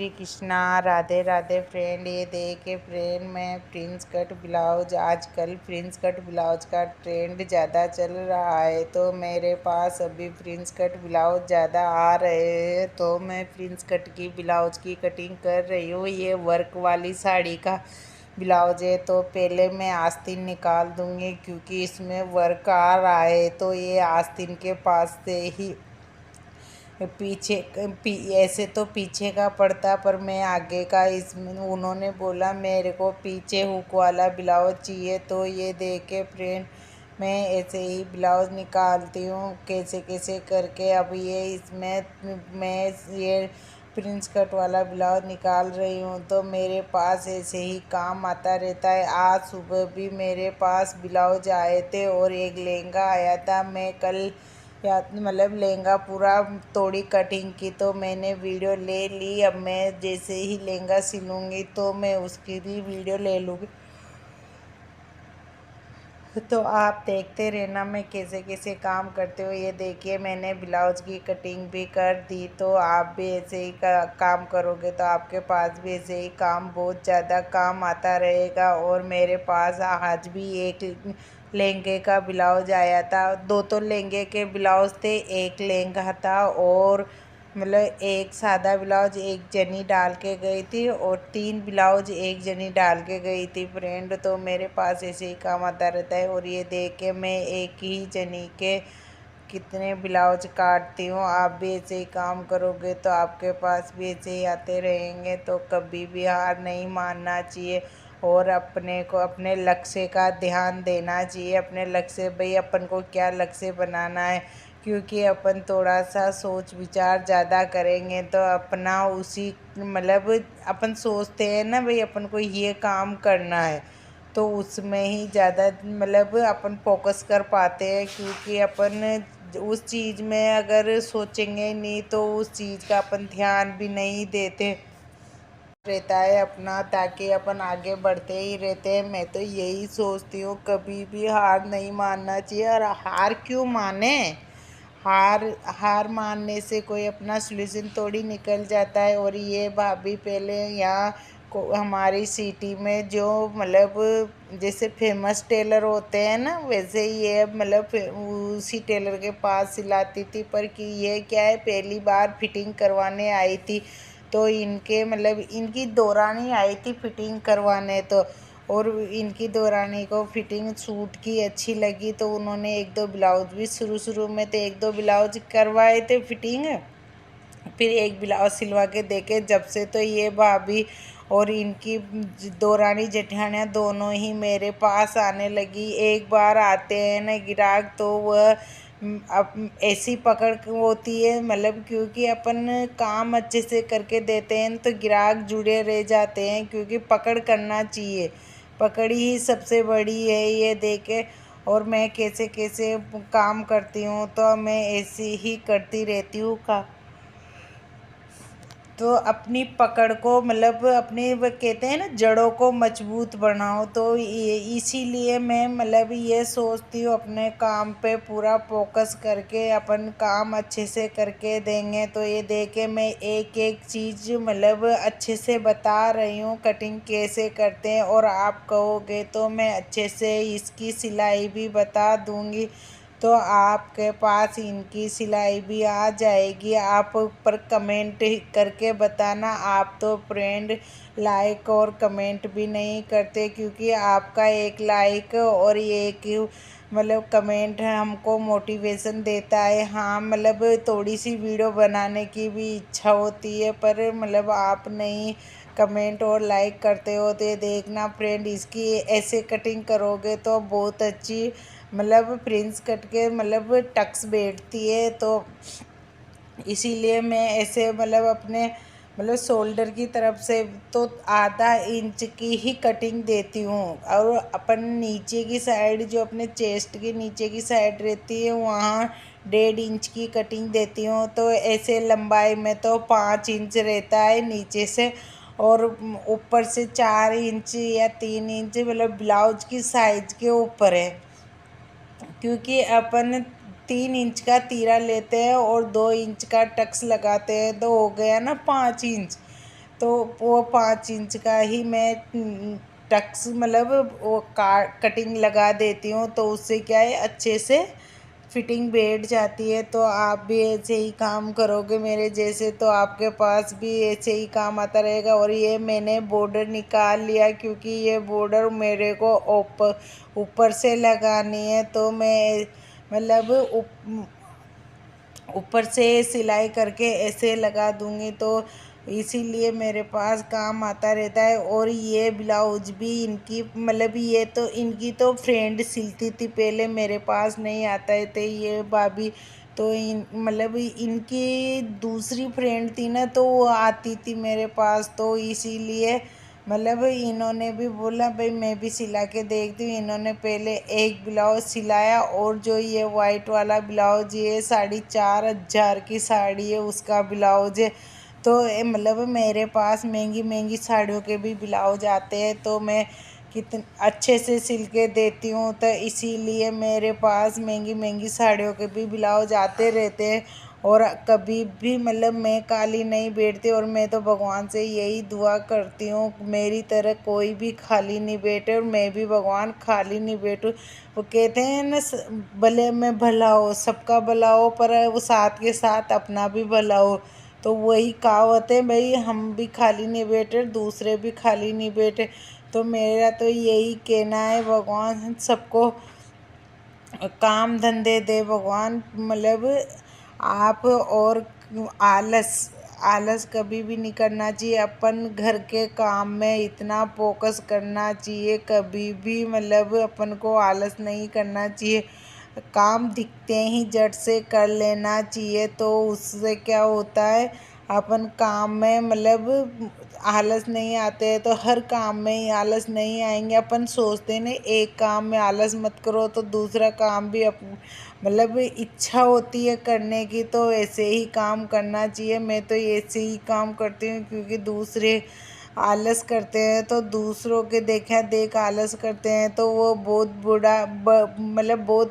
Shri Krishna. Radhe Radhe friend. ये देखे friend, मैं प्रिंस कट ब्लाउज, आजकल प्रिंस कट ब्लाउज का ट्रेंड ज़्यादा चल रहा है, तो मेरे पास अभी प्रिंस कट ब्लाउज ज़्यादा आ रहे हैं, तो मैं प्रिंस कट की ब्लाउज की कटिंग कर रही हूँ। ये वर्क वाली साड़ी का ब्लाउज है, तो पहले मैं आस्तीन निकाल दूँगी क्योंकि इसमें वर्क आ रहा है। तो ये आस्तीन के पास से ही पीछे ऐसे तो पीछे का पड़ता, पर मैं आगे का, इसमें उन्होंने बोला मेरे को पीछे हुक वाला ब्लाउज चाहिए। तो ये देखे फ्रेंड, मैं ऐसे ही ब्लाउज निकालती हूँ कैसे कैसे करके। अब ये इसमें मैं ये प्रिंस कट वाला ब्लाउज निकाल रही हूँ, तो मेरे पास ऐसे ही काम आता रहता है। आज सुबह भी मेरे पास ब्लाउज आए थे और एक लहंगा आया था। मैं कल या मतलब लहंगा पूरा तोड़ी कटिंग की, तो मैंने वीडियो ले ली। अब मैं जैसे ही लहंगा सिलूँगी तो मैं उसकी भी वीडियो ले लूँगी, तो आप देखते रहना मैं कैसे कैसे काम करते हो। ये देखिए मैंने ब्लाउज की कटिंग भी कर दी, तो आप भी ऐसे ही काम करोगे तो आपके पास भी ऐसे ही काम, बहुत ज़्यादा काम आता रहेगा। और मेरे पास आज भी एक लहंगे का ब्लाउज आया था। दो तो लहंगे के ब्लाउज थे, एक लहंगा था, और मतलब एक सादा ब्लाउज एक जनी डाल के गई थी और 3 ब्लाउज एक जनी डाल के गई थी फ्रेंड। तो मेरे पास ऐसे ही काम आता रहता है। और ये देख के मैं एक ही जनी के कितने ब्लाउज काटती हूँ। आप भी ऐसे ही काम करोगे तो आपके पास भी ऐसे ही आते रहेंगे। तो कभी भी हार नहीं मानना चाहिए और अपने को अपने लक्ष्य का ध्यान देना चाहिए। अपने लक्ष्य, भाई अपन को क्या लक्ष्य बनाना है, क्योंकि अपन थोड़ा सा सोच विचार ज़्यादा करेंगे तो अपना उसी मतलब अपन सोचते हैं ना भाई अपन को ये काम करना है, तो उसमें ही ज़्यादा मतलब अपन फोकस कर पाते हैं। क्योंकि अपन उस चीज़ में अगर सोचेंगे नहीं तो उस चीज़ का अपन ध्यान भी नहीं देते रहता है अपना, ताकि अपन आगे बढ़ते ही रहते हैं। मैं तो यही सोचती हूँ कभी भी हार नहीं मानना चाहिए। और हार क्यों माने, हार हार मानने से कोई अपना सॉल्यूशन थोड़ी निकल जाता है। और ये भाभी पहले यहाँ को हमारी सिटी में जो मतलब जैसे फेमस टेलर होते हैं ना, वैसे ये मतलब उसी टेलर के पास सिलाती थी। पर कि ये क्या है, पहली बार फिटिंग करवाने आई थी, तो इनके मतलब इनकी दौरानी आई थी फिटिंग करवाने, तो और इनकी दौरानी को फिटिंग सूट की अच्छी लगी, तो उन्होंने एक दो ब्लाउज भी शुरू में तो एक दो ब्लाउज करवाए थे फिटिंग, फिर एक ब्लाउज सिलवा के देखे। जब से तो ये भाभी और इनकी दौरानी जेठानियाँ दोनों ही मेरे पास आने लगी। एक बार आते हैं ना ग्राहक, तो वह अब ऐसी पकड़ होती है मतलब, क्योंकि अपन काम अच्छे से करके देते हैं तो ग्राहक जुड़े रह जाते हैं, क्योंकि पकड़ करना चाहिए, पकड़ ही सबसे बड़ी है। ये देखे और मैं कैसे कैसे काम करती हूँ, तो मैं ऐसी ही करती रहती हूँ का, तो अपनी पकड़ को मतलब अपने वो कहते हैं ना जड़ों को मजबूत बनाओ। तो ये इसीलिए मैं मतलब ये सोचती हूँ अपने काम पे पूरा फोकस करके अपन काम अच्छे से करके देंगे। तो ये देखे मैं एक एक चीज़ मतलब अच्छे से बता रही हूँ कटिंग कैसे करते हैं, और आप कहोगे तो मैं अच्छे से इसकी सिलाई भी बता दूँगी, तो आपके पास इनकी सिलाई भी आ जाएगी। आप ऊपर कमेंट करके बताना। आप तो फ्रेंड लाइक और कमेंट भी नहीं करते, क्योंकि आपका एक लाइक और एक मतलब कमेंट है हमको मोटिवेशन देता है। हाँ मतलब थोड़ी सी वीडियो बनाने की भी इच्छा होती है, पर मतलब आप नहीं कमेंट और लाइक करते हो। तो ये देखना फ्रेंड, इसकी ऐसे कटिंग करोगे तो बहुत अच्छी मतलब प्रिंस कट के मतलब टक्स बैठती है। तो इसीलिए मैं ऐसे मतलब अपने मतलब शोल्डर की तरफ से तो आधा इंच की ही कटिंग देती हूँ, और अपन नीचे की साइड जो अपने चेस्ट के नीचे की साइड रहती है वहाँ 1.5 इंच की कटिंग देती हूँ। तो ऐसे लंबाई में तो 5 इंच रहता है नीचे से, और ऊपर से 4 इंच या 3 इंच मतलब ब्लाउज की साइज के ऊपर है, क्योंकि अपन 3 इंच का तीरा लेते हैं और 2 इंच का टक्स लगाते हैं, तो हो गया ना 5 इंच। तो वो 5 इंच का ही मैं टक्स मतलब वो कटिंग लगा देती हूँ, तो उससे क्या है अच्छे से फिटिंग बैठ जाती है। तो आप भी ऐसे ही काम करोगे मेरे जैसे, तो आपके पास भी ऐसे ही काम आता रहेगा। और ये मैंने बॉर्डर निकाल लिया, क्योंकि ये बॉर्डर मेरे को ऊपर से लगानी है, तो मैं मतलब ऊपर से सिलाई करके ऐसे लगा दूंगी, तो इसीलिए मेरे पास काम आता रहता है। और ये ब्लाउज भी इनकी मतलब ये तो इनकी तो फ्रेंड सिलती थी पहले, मेरे पास नहीं आता है, तो ये भाभी तो इन मतलब इनकी दूसरी फ्रेंड थी ना, तो वो आती थी मेरे पास, तो इसीलिए मतलब इन्होंने भी बोला भाई मैं भी सिला के देखती हूँ। इन्होंने पहले एक ब्लाउज सिलाया, और जो ये वाइट वाला ब्लाउज ये 4,500 की साड़ी है उसका ब्लाउज है। तो मतलब मेरे पास महंगी महंगी साड़ियों के भी ब्लाउज आते हैं, तो मैं कितने अच्छे से सिल के देती हूँ, तो इसीलिए मेरे पास महंगी महंगी साड़ियों के भी ब्लाउज आते रहते हैं। और कभी भी मतलब मैं खाली नहीं बैठती, और मैं तो भगवान से यही दुआ करती हूँ मेरी तरह कोई भी खाली नहीं बैठे, और मैं भी भगवान खाली नहीं बैठूँ। वो कहते हैं ना भले में भला हो, सबका भला हो, पर वो साथ के साथ अपना भी भला हो। तो वही कहावत है भाई, हम भी खाली नहीं बैठे, दूसरे भी खाली नहीं बैठे। तो मेरा तो यही कहना है, भगवान सबको काम धंधे दे भगवान, मतलब आप। और आलस आलस कभी भी नहीं करना चाहिए, अपन घर के काम में इतना फोकस करना चाहिए, कभी भी मतलब अपन को आलस नहीं करना चाहिए। काम दिखते ही झट से कर लेना चाहिए, तो उससे क्या होता है अपन काम में मतलब आलस नहीं आते हैं, तो हर काम में ही आलस नहीं आएंगे। अपन सोचते हैं एक काम में आलस मत करो, तो दूसरा काम भी मतलब इच्छा होती है करने की, तो ऐसे ही काम करना चाहिए। मैं तो ऐसे ही काम करती हूँ, क्योंकि दूसरे आलस करते हैं, तो दूसरों के देखा देख आलस करते हैं, तो वो बहुत बुरा मतलब बहुत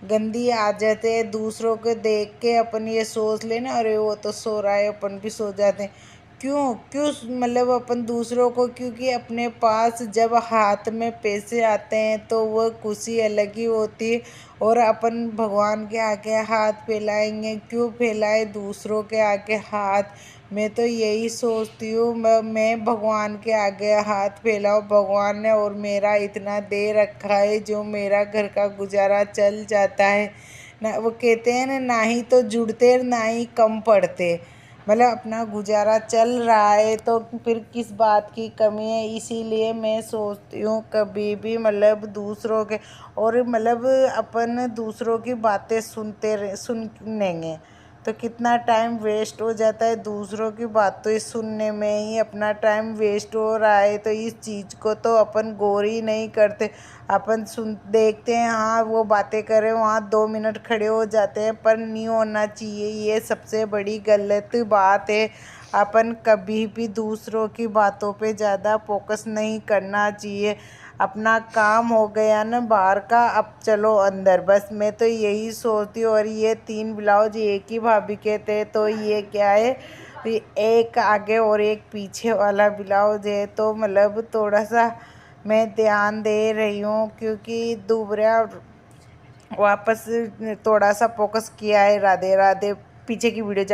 गंदी आदत है। दूसरों को देख के अपन ये सोच लेना अरे वो तो सो रहा है, अपन भी सो जाते हैं। क्यों क्यों मतलब अपन दूसरों को, क्योंकि अपने पास जब हाथ में पैसे आते हैं तो वो खुशी अलग ही होती है। और अपन भगवान के आगे हाथ फैलाएंगे, क्यों फैलाए दूसरों के आगे हाथ। मैं तो यही सोचती हूँ मैं भगवान के आगे हाथ फैलाऊँ, भगवान ने और मेरा इतना दे रखा है जो मेरा घर का गुजारा चल जाता है ना। वो कहते हैं ना ही तो जुड़ते ना ही कम पड़ते, मतलब अपना गुजारा चल रहा है, तो फिर किस बात की कमी है। इसीलिए मैं सोचती हूँ कभी भी मतलब दूसरों के और मतलब अपन दूसरों की बातें सुनेंगे तो कितना टाइम वेस्ट हो जाता है, दूसरों की बातें सुनने में ही अपना टाइम वेस्ट हो रहा है। तो इस चीज़ को तो अपन गौर ही नहीं करते, अपन सुन देखते हैं हाँ वो बातें करें, वहाँ 2 मिनट खड़े हो जाते हैं, पर नहीं होना चाहिए, ये सबसे बड़ी गलत बात है। अपन कभी भी दूसरों की बातों पे ज़्यादा फोकस नहीं करना चाहिए। अपना काम हो गया ना बाहर का, अब चलो अंदर, बस मैं तो यही सोचती हूँ। और ये 3 ब्लाउज एक ही भाभी के थे, तो ये क्या है, एक आगे और एक पीछे वाला ब्लाउज है, तो मतलब थोड़ा सा मैं ध्यान दे रही हूँ, क्योंकि दोबारा वापस थोड़ा सा फोकस किया है। राधे राधे। पीछे की वीडियो